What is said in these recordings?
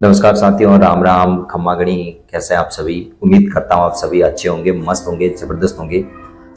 नमस्कार साथियों, राम राम खम्मा गणी। कैसे हैं आप सभी? उम्मीद करता हूँ आप सभी अच्छे होंगे, मस्त होंगे, जबरदस्त होंगे।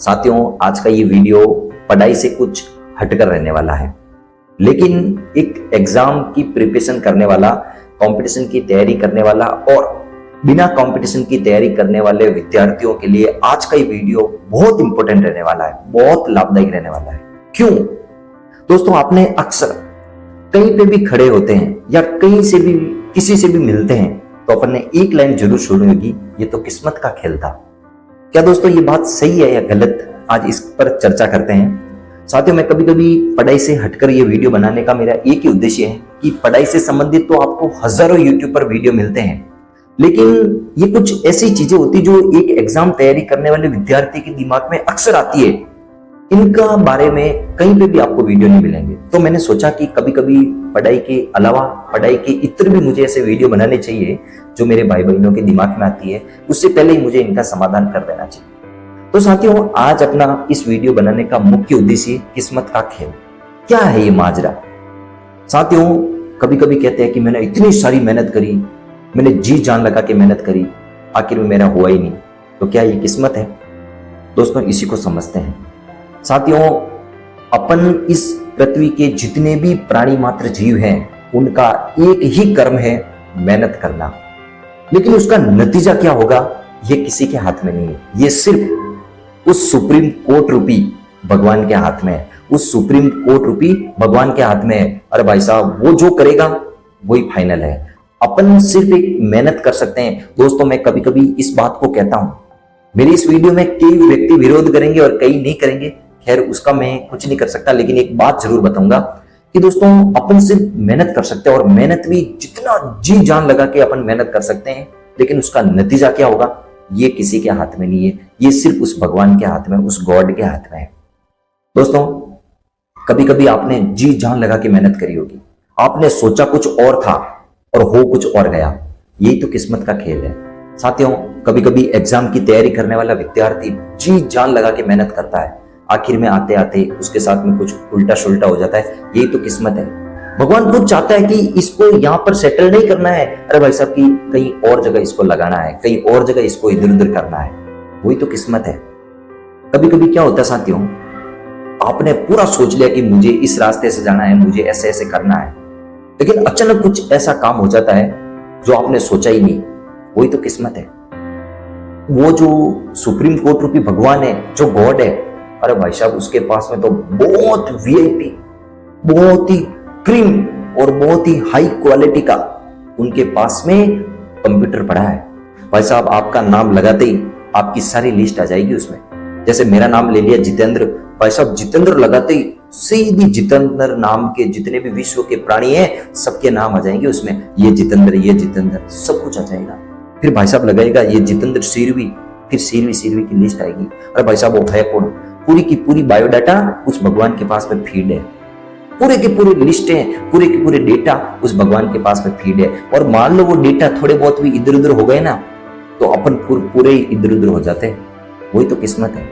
साथियों, आज का ये वीडियो पढ़ाई से कुछ हटकर रहने वाला है, लेकिन एक एग्जाम की प्रिपरेशन करने वाला, कंपटीशन की तैयारी करने वाला और बिना कंपटीशन की तैयारी करने वाले विद्यार्थियों के लिए आज का ये वीडियो बहुत इंपॉर्टेंट रहने वाला है, बहुत लाभदायक रहने वाला है। क्यों दोस्तों? आपने अक्सर कहीं पे भी खड़े होते हैं या कहीं से भी किसी से भी मिलते हैं तो अपन ने एक लाइन जरूर सुनी होगी, ये तो किस्मत का खेल था। क्या दोस्तों ये बात सही है या गलत? आज इस पर चर्चा करते हैं। साथियों, मैं कभी कभी पढ़ाई से हटकर ये वीडियो बनाने का मेरा एक ही उद्देश्य है कि पढ़ाई से संबंधित तो आपको हजारों यूट्यूब पर वीडियो मिलते हैं, लेकिन ये कुछ ऐसी चीजें होती जो एक एग्जाम तैयारी करने वाले विद्यार्थी के दिमाग में अक्सर आती है, इनका बारे में कहीं पे भी आपको वीडियो नहीं मिलेंगे। तो मैंने सोचा कि कभी कभी पढ़ाई के अलावा, पढ़ाई के इतर भी मुझे ऐसे वीडियो बनाने चाहिए जो मेरे भाई बहनों के दिमाग में आती है, उससे पहले ही मुझे इनका समाधान कर देना चाहिए। तो साथियों, आज अपना इस वीडियो बनाने का मुख्य उद्देश्य किस्मत का खेल। क्या है ये माजरा? साथियों, कभी कभी कहते हैं कि मैंने इतनी सारी मेहनत करी, मैंने जी जान लगा के मेहनत करी, आखिर में मेरा हुआ ही नहीं। तो क्या ये किस्मत है? दोस्तों, इसी को समझते हैं। साथियों, अपन इस पृथ्वी के जितने भी प्राणी मात्र जीव हैं, उनका एक ही कर्म है, मेहनत करना। लेकिन उसका नतीजा क्या होगा ये किसी के हाथ में नहीं है। ये सिर्फ उस सुप्रीम कोर्ट रूपी भगवान के हाथ में है, उस सुप्रीम कोर्ट रूपी भगवान के हाथ में है। अरे भाई साहब, वो जो करेगा वही फाइनल है। अपन सिर्फ एक मेहनत कर सकते हैं। दोस्तों, मैं कभी कभी इस बात को कहता हूं, मेरी इस वीडियो में कई व्यक्ति विरोध करेंगे और कई नहीं करेंगे, खैर उसका मैं कुछ नहीं कर सकता, लेकिन एक बात जरूर बताऊंगा कि दोस्तों, अपन सिर्फ मेहनत कर सकते हैं और मेहनत भी जितना जी जान लगा के अपन मेहनत कर सकते हैं, लेकिन उसका नतीजा क्या होगा ये किसी के हाथ में नहीं है। ये सिर्फ उस भगवान के हाथ में, उस गॉड के हाथ में है। दोस्तों, कभी कभी आपने जी जान लगा के मेहनत करी होगी, आपने सोचा कुछ और था और हो कुछ और गया। यही तो किस्मत का खेल है। साथियों, कभी कभी एग्जाम की तैयारी करने वाला विद्यार्थी जी जान लगा के मेहनत करता है, आखिर में आते आते उसके साथ में कुछ उल्टा सुल्टा हो जाता है। यही तो किस्मत है। भगवान खुद चाहता है कि इसको यहाँ पर सेटल नहीं करना है, अरे भाई साहब की कहीं और जगह इसको लगाना है, कहीं और जगह इसको इधर उधर करना है। वही तो किस्मत है। कभी कभी क्या होता है साथियों, आपने पूरा सोच लिया कि मुझे इस रास्ते से जाना है, मुझे ऐसे ऐसे करना है, लेकिन अचानक कुछ ऐसा काम हो जाता है जो आपने सोचा ही नहीं। वही तो किस्मत है। वो जो सुप्रीम कोर्ट रूपी भगवान है, जो गॉड है, अरे भाई साहब उसके पास में तो बहुत वीआईपी, बहुत ही क्रीम और बहुत ही हाई क्वालिटी का उनके पास में कंप्यूटर पड़ा है। भाई साहब, आपका नाम लगाते ही आपकी सारी लिस्ट आ जाएगी उसमें। जैसे मेरा नाम ले लिया जितेंद्र, भाई साहब जितेंद्र लगाते ही सीधी जितेंद्र नाम के जितने भी विश्व के प्राणी हैं सबके नाम आ जाएंगे उसमें। ये जितेंद्र सब कुछ आ जाएगा। फिर भाई साहब लगाएगा ये जितेंद्र सिरवी, फिर सिरवी की लिस्ट आएगी। अरे भाई साहब, वो है कौन? पूरी की पूरी बायोडाटा उस भगवान के पास में फीड है, पूरे के पूरे लिस्ट है, पूरे के पूरे डेटा उस भगवान के पास में फीड है। और मान लो वो डेटा थोड़े बहुत भी इधर उधर हो गए ना, तो अपन पूरे इधर उधर हो जाते हैं। वही तो किस्मत है।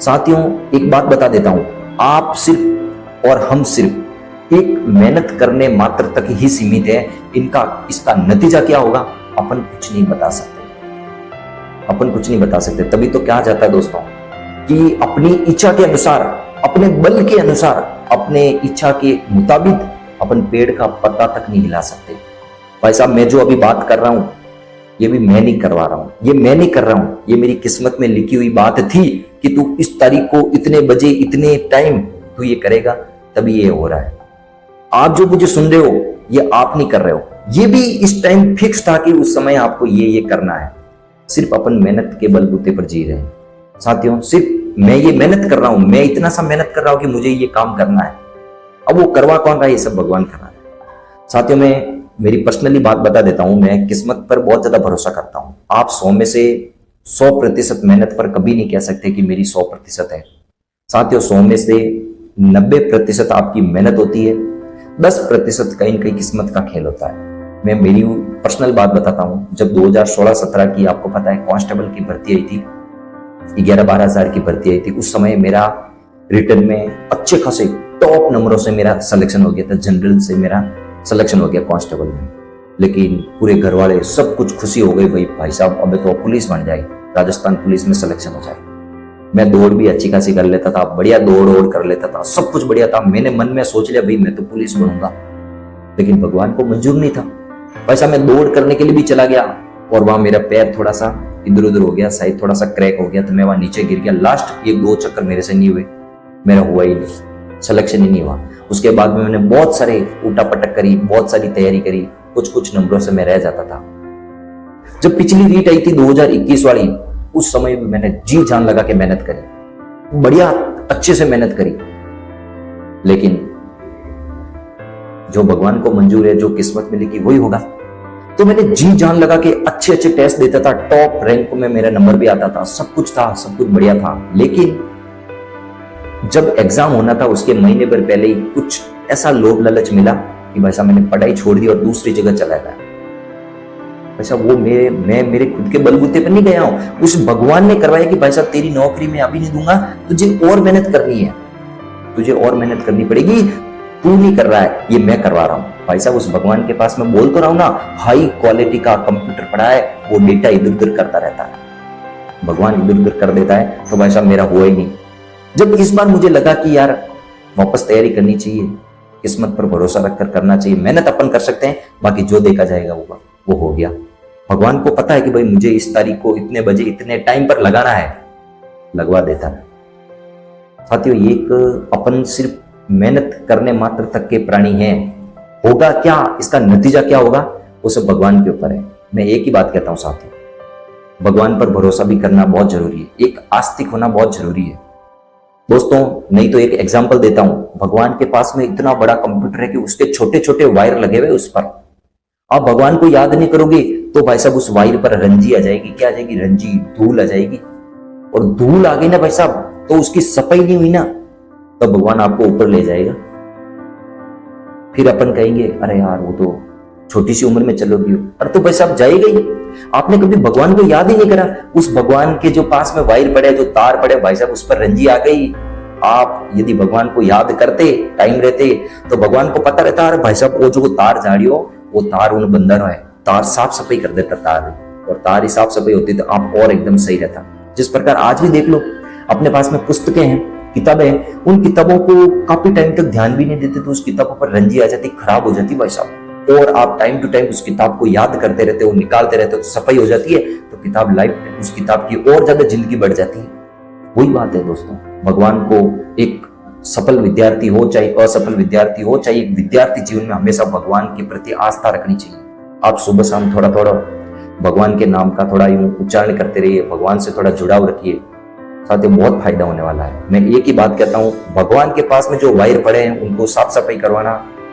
साथियों, एक बात बता देता हूं, आप सिर्फ और हम सिर्फ एक मेहनत करने मात्र तक ही सीमित है। इसका नतीजा क्या होगा अपन कुछ नहीं बता सकते। तभी तो क्या जाता है दोस्तों कि अपनी इच्छा के अनुसार, अपने बल के अनुसार, अपने इच्छा के मुताबिक अपन पेड़ का पत्ता तक नहीं हिला सकते। भाई साहब, मैं जो अभी बात कर रहा हूं ये भी मैं नहीं करवा रहा हूं, ये मैं नहीं कर रहा हूं, ये मेरी किस्मत में लिखी हुई बात थी कि तू इस तारीख को इतने बजे इतने टाइम तू ये करेगा, तभी ये हो रहा है। आप जो मुझे सुन रहे हो ये आप नहीं कर रहे हो, ये भी इस टाइम फिक्स था कि उस समय आपको ये करना है। सिर्फ अपन मेहनत के बलबूते पर जी रहे हैं। साथियों, सिर्फ मैं ये मेहनत कर रहा हूं, मैं इतना सा मेहनत कर रहा हूं कि मुझे ये काम करना है। अब वो करवा कौन रहा है? ये सब भगवान कर रहा है। साथियों, मैं मेरी पर्सनली बात बता देता हूं, मैं किस्मत पर बहुत ज्यादा भरोसा करता हूं। आप 100 में से 100% मेहनत पर कभी नहीं कह सकते कि मेरी 100% है। साथियों, 100 में से 90% आपकी मेहनत होती है, 10% कहीं न कहीं किस्मत का खेल होता है। मैं मेरी पर्सनल बात बताता हूं, जब 2016-17 की आपको पता है कांस्टेबल की भर्ती आई थी, 11-12 हजार की भर्ती आई थी, उस समय मेरा रिटर्न में अच्छे खासे टॉप नंबरों से मेरा सिलेक्शन हो गया था, जनरल से मेरा सिलेक्शन हो गया कांस्टेबल में। लेकिन पूरे घर वाले सब कुछ खुशी हो गई, भाई भाई साहब अबे तो पुलिस बन जाए, राजस्थान पुलिस में सिलेक्शन हो जाए। मैं दौड़ भी अच्छी खासी कर लेता था, बढ़िया दौड़ कर लेता था, सब कुछ बढ़िया था। मैंने मन में सोच लिया भाई मैं तो पुलिस बनूंगा, लेकिन भगवान को मंजूर नहीं था। वैसा मैं दौड़ करने के लिए भी चला गया और वहां मेरा पैर थोड़ा सा इधर उधर हो गया, शायद थोड़ा सा क्रैक हो गया, तो मैं वहां नीचे गिर गया। लास्ट 1-2 चक्कर मेरे से नहीं हुए, मेरा हुआ ही नहीं, सिलेक्शन ही नहीं हुआ। उसके बाद में मैंने बहुत सारे उल्टा पटक करी, बहुत सारी तैयारी करी, कुछ नंबरों से मैं रह जाता था। जब पिछली रीट आई थी 2021 वाली, उस समय भी मैंने जी जान लगा के मेहनत करी, बढ़िया अच्छे से मेहनत करी, लेकिन जो भगवान को मंजूर है, जो किस्मत मिलेगी वही होगा। तो मैंने जी जान लगा के अच्छे टेस्ट देता था, टॉप रैंक में मेरा नंबर भी आता था, सब कुछ था, सब कुछ बढ़िया था। लेकिन जब एग्जाम होना था उसके महीने भर पहले ही कुछ ऐसा लोभ लालच मिला कि भाई साहब मैंने पढ़ाई छोड़ दी और दूसरी जगह चला गया। भाई वो मैं मेरे खुद के बलबूते पर नहीं गया हूं, उस भगवान ने करवाया कि भाई साहब तेरी नौकरी मैं अभी नहीं दूंगा, तुझे और मेहनत करनी है, तुझे और मेहनत करनी पड़ेगी, तू नहीं कर रहा है, ये मैं करवा रहा हूं। भाई साहब उस भगवान के पास मैं बोल तो रहा हूं ना, हाई क्वालिटी का कंप्यूटर पड़ा है, वो डेटा इधर उधर करता रहता है, भगवान इधर उधर कर देता है। तो भाई साहब मेरा हुआ ही नहीं। जब इस बार मुझे लगा कि यार वापस तैयारी करनी चाहिए, किस्मत पर भरोसा रखकर करना चाहिए, मेहनत अपन कर सकते हैं, बाकी जो देखा जाएगा वो हो गया। भगवान को पता है कि भाई मुझे इस तारीख को इतने बजे इतने टाइम पर लगाना है, लगवा देता है। साथियों, एक अपन सिर्फ मेहनत करने मात्र तक के प्राणी हैं, होगा क्या, इसका नतीजा क्या होगा, वो सब भगवान के ऊपर है। मैं एक ही बात कहता हूं साथियों, भगवान पर भरोसा भी करना बहुत जरूरी है, एक आस्तिक होना बहुत जरूरी है दोस्तों। नहीं तो एक एग्जांपल देता हूं, भगवान के पास में इतना बड़ा कंप्यूटर है कि उसके छोटे छोटे वायर लगे हुए उस पर, आप भगवान को याद नहीं करोगे तो भाई साहब उस वायर पर रंजी आ जाएगी, क्या आ जाएगी, रंजी, धूल आ जाएगी। और धूल आ गई ना भाई साहब, तो उसकी सफाई नहीं हुई ना, तो भगवान आपको ऊपर ले जाएगा। फिर अपन कहेंगे अरे यार वो तो छोटी सी उम्र में चलोगी, अरे तो भाई साहब जाएगा ही। आपने कभी भगवान को याद ही नहीं करा, उस भगवान के जो पास में वायर पड़े, जो तार पड़े, भाई साहब उस पर रंजी आ गई। आप यदि भगवान को याद करते, टाइम रहते, तो भगवान को पता रहता है भाई साहब वो जो तार झाड़ी हो, वो तार उन बंधनों है, तार साफ सफाई कर देता तार, और तार ही साफ सफाई होती तो आप और एकदम सही रहता। जिस प्रकार आज भी देख लो, अपने पास में पुस्तकें हैं, किताबें हैं, उन किताबों को काफी टाइम तक ध्यान भी नहीं देते तो उस किताबों पर रंजी आ जाती, खराब हो जाती भाई साहब। और आप टाइम टू टाइम उस किताब को याद करते रहते हो, निकालते रहते हो, तो सफाई हो जाती है, तो किताब लाइफ उस किताब की और ज्यादा जिंदगी बढ़ जाती है। वही बात है दोस्तों, भगवान को एक सफल विद्यार्थी हो चाहे असफल विद्यार्थी हो, चाहे एक विद्यार्थी जीवन में हमेशा भगवान के प्रति आस्था रखनी चाहिए। आप सुबह शाम थोड़ा थोड़ा भगवान के नाम का थोड़ा यूं उच्चारण करते रहिए, भगवान से थोड़ा जुड़ाव रखिए, साथियों बहुत फायदा होने वाला है। मैं एक ही बात कहता हूँ, भगवान के पास में जो वायर पड़े हैं उनको साफ सफाई करवाना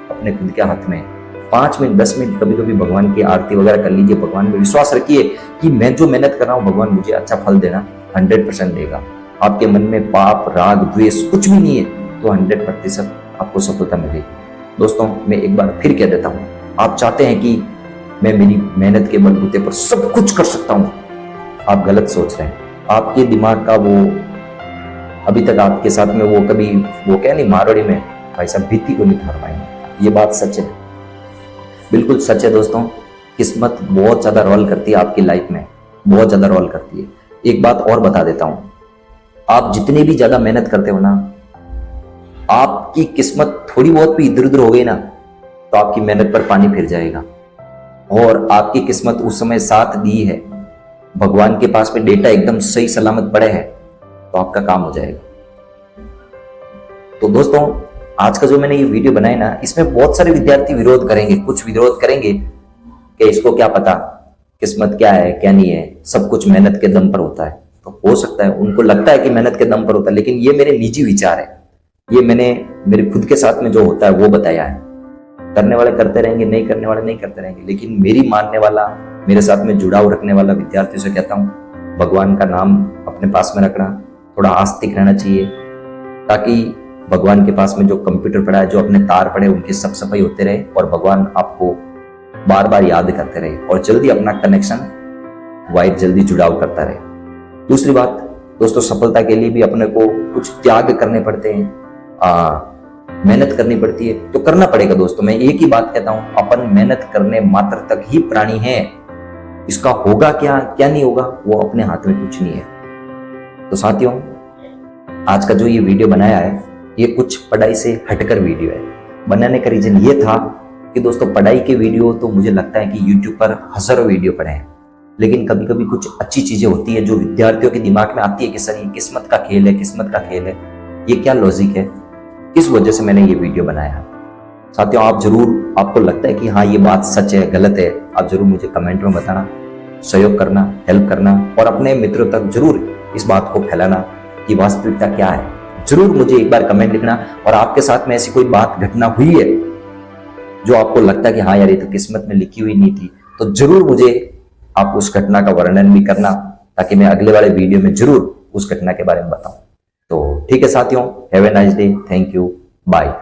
अपने खुद के हाथ में। 5 मिनट 10 मिनट कभी कभी भगवान की आरती वगैरह कर लीजिए, भगवान में विश्वास रखिए कि मैं जो मेहनत कर रहा हूँ भगवान मुझे अच्छा फल देना 100% देगा। आपके मन में पाप राग द्वेष कुछ भी नहीं है तो 100% आपको सफलता मिलेगी। दोस्तों मैं एक बार फिर कह देता हूँ, आप चाहते हैं कि मैं मेरी मेहनत के बलबूते पर सब कुछ कर सकता हूँ, आप गलत सोच रहे हैं। आपके दिमाग का वो अभी तक आपके साथ में वो कभी वो क्या नहीं मारवाड़ी में भाई साहब भीति को नहीं थार पाएंगे, ये बात सच है, बिल्कुल सच है दोस्तों। किस्मत बहुत ज्यादा रोल करती है आपकी लाइफ में, बहुत ज्यादा रोल करती है। एक बात और बता देता हूं, आप जितनी भी ज्यादा मेहनत करते हो ना, आपकी किस्मत थोड़ी बहुत भी इधर उधर हो गई ना तो आपकी मेहनत पर पानी फिर जाएगा। और आपकी किस्मत उस समय साथ दी है, भगवान के पास में डेटा एकदम सही सलामत पड़े हैं तो आपका काम हो जाएगा। तो दोस्तों आज का जो मैंने ये वीडियो बनाया ना, इसमें बहुत सारे विद्यार्थी विरोध करेंगे, कुछ विरोध करेंगे कि इसको क्या पता किस्मत क्या है क्या नहीं है, सब कुछ मेहनत के दम पर होता है। तो हो सकता है उनको लगता है कि मेहनत के दम पर होता है, लेकिन ये मेरे निजी विचार है, ये मैंने मेरे खुद के साथ में जो होता है वो बताया है। करने वाले करते रहेंगे, नहीं करने वाले नहीं करते रहेंगे, लेकिन मेरी मानने वाला, मेरे साथ में जुड़ाव रखने वाला विद्यार्थियों से कहता हूँ, भगवान का नाम अपने पास में रखना, थोड़ा आस्तिक रहना चाहिए, ताकि भगवान के पास में जो कंप्यूटर पड़ा है, जो अपने तार पड़े, उनकी सब सफाई होते रहे और भगवान आपको बार बार याद करते रहे और जल्दी अपना कनेक्शन वाइट जल्दी जुड़ाव करता रहे। दूसरी बात दोस्तों, सफलता के लिए भी अपने को कुछ त्याग करने पड़ते हैं। मेहनत करनी पड़ती है तो करना पड़ेगा दोस्तों। मैं एक ही बात कहता हूं, अपन मेहनत करने मात्र तक ही प्राणी हैं। इसका होगा क्या क्या नहीं होगा वो अपने हाथ में कुछ नहीं है। तो साथियों, आज का जो ये वीडियो बनाया है ये कुछ पढ़ाई से हटकर वीडियो है। बनाने का रीजन ये था कि दोस्तों पढ़ाई के वीडियो तो मुझे लगता है कि यूट्यूब पर हजारों वीडियो पड़े हैं, लेकिन कभी कभी कुछ अच्छी चीजें होती है जो विद्यार्थियों के दिमाग में आती है कि सर ये किस्मत का खेल है, किस्मत का खेल है, ये क्या लॉजिक है। इस वजह से मैंने ये वीडियो बनाया। साथियों, आप जरूर, आपको लगता है कि हाँ ये बात सच है गलत है, आप जरूर मुझे कमेंट में बताना, सहयोग करना, हेल्प करना और अपने मित्रों तक जरूर इस बात को फैलाना कि वास्तविकता क्या है। जरूर मुझे एक बार कमेंट लिखना। और आपके साथ में ऐसी कोई बात घटना हुई है जो आपको लगता है कि हाँ यार ये तो किस्मत में लिखी हुई नहीं थी, तो जरूर मुझे आप उस घटना का वर्णन भी करना, ताकि मैं अगले वाले वीडियो में जरूर उस घटना के बारे में बताऊं। तो ठीक है साथियों, have a nice day, thank you, bye.